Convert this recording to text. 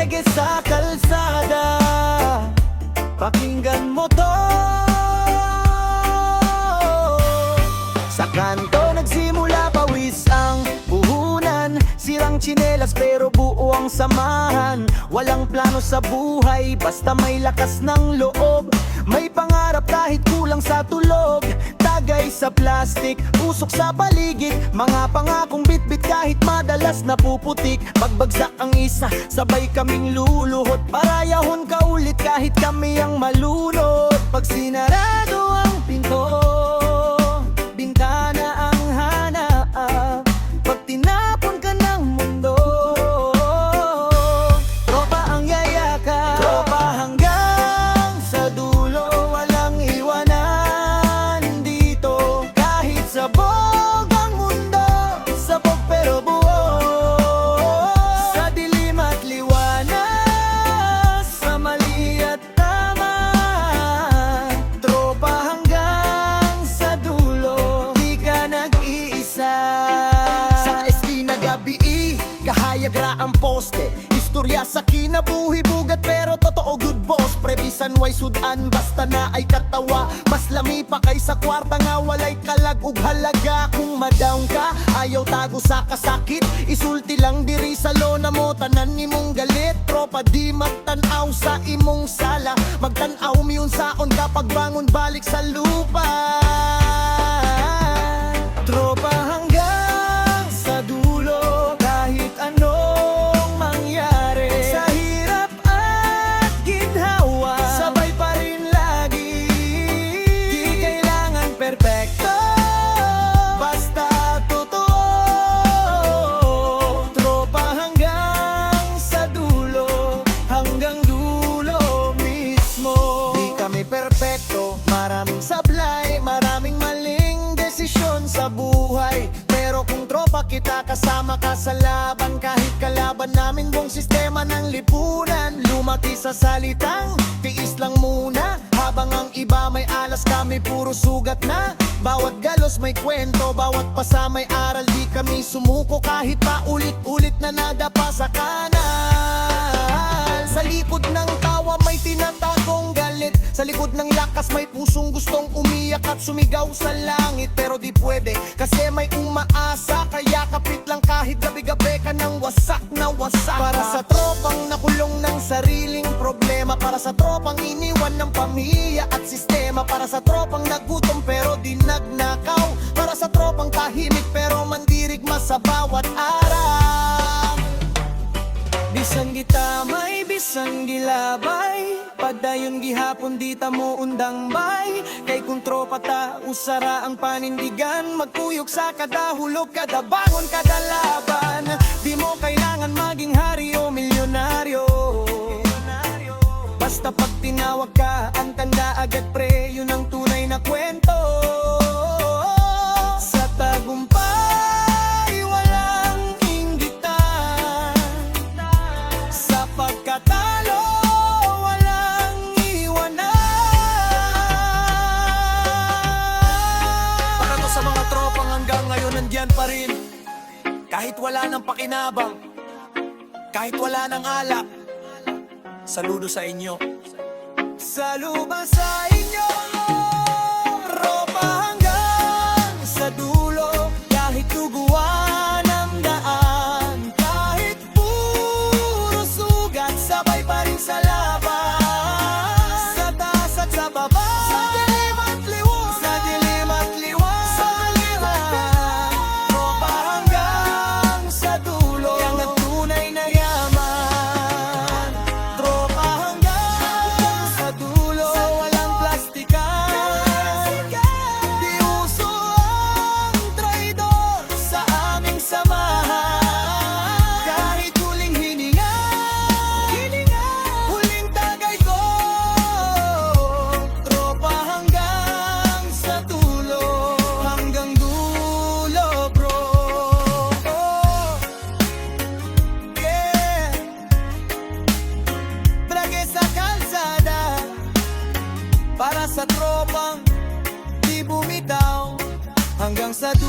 Brege sa kalsada, pakinggan mo to. Sa kanto nagsimula pawis ang puhunan, sirang tsinelas pero buo ang samahan. Walang plano sa buhay, basta may lakas ng loob. May pangarap kahit kulang sa tulog. Tagay sa plastic, usok sa paligid. Mga pangakong bitbit kahit madalas napuputik. Pagbagsak ang isa, sabay kaming luluhot. Parayahon ka ulit kahit kami ang malunod. Pag sinarado ang pinto, bintana ang hanap. Pag tinapon ka ng mundo, tropa ang yayakap. Tropa hanggang sa dulo, walang iwanan dito. Kahit sabog ang mundo, sabog pero buo. Sa dilim at liwanag, sa mali at tama, tropa hanggang sa dulo, di ka nag-iisa. Sa esquina gabi, kahayagra ang poste. Istorya sa kinabuhi, bugat pero totoo good boss. Prebisan way sudan, basta na ay katawa. Mas lami pa kay sa kwarta nga walay kalag ug halaga. Kung ma-down ka, ayaw tago sa kasakit. Isulti lang diri sa lona mo, tanan nimong galit. Tropa di magtanaw sa imong sala, magtanaw miyon saon kapag bangon balik sa lupa. Tropa hanggang sa dulo, kahit anong mangyari. Sa hirap at ginhawa, sabay pa rin lagi. Di kailangan perpekto, basta totoo. Tropa hanggang sa dulo, hanggang dulo mismo. Di kami perpekto, maraming sablay, maraming maling desisyon sa buhay. Pero kung tropa kita, kasama ka sa laban. Kahit kalaban namin buong sistema ng lipunan. Lumaki sa salitang, tiis lang muna. Habang ang iba may alas, kami puro sugat na. Bawat galos may kwento, bawat pasa may aral. Di kami sumuko kahit pa ulit-ulit na nadapa sa kanal. Sa likod ng tawa may tinatagong galit. Sa likod ng lakas may pusong gustong umiyak at sumigaw sa langit. Pero di pwede kasi may umaasa, kaya kapit lang kahit gabi-gabi ka ng wasak na wasak. Para sa tropang nakulong ng sariling problema, para sa tropang iniwan ng pamilya at sistema, para sa tropang nagutom pero di nagnakaw, para sa tropang tahimik pero mandirigma sa bawat araw. Bisan gitamay, bisan gilabay, padayon gihapon dita mo undang bay. Kay kung tropa ta, usara ang panindigan. Magkuyog sa kada hulog, kada bangon, kada laban. Di mo kailangan maging hari o milyonaryo, basta pag tinawag ka, ang tanda agad pre, yun ang tunay na kwento. Sa tagumpay, walang inggitan. Sa pagkatalo, walang iwanan. Para to sa mga tropang hanggang ngayon nandyan pa rin. Kahit wala nang pakinabang, kahit wala nang alak, saludo sa inyo. Saluba sa inyo, tropa hanggang sa dulo. Kahit tuguan ang daan, kahit puro sugat, sabay pa rin sa laban. Sa taas at sa baba, sa dilim at liwanag, sa dilim at liwanag. Tropa hanggang sa dulo, yang ang tunay na yaman. Tropa hanggang sa dulo, walang plastikan. Di uso ang traidor sa aming samahan. Kahit huling hininga, huling tagay ko, tropa hanggang sa dulo, hanggang dulo bro. Yeah, brage sa kalsada, para sa tropang di bumitaw, hanggang sa dulo.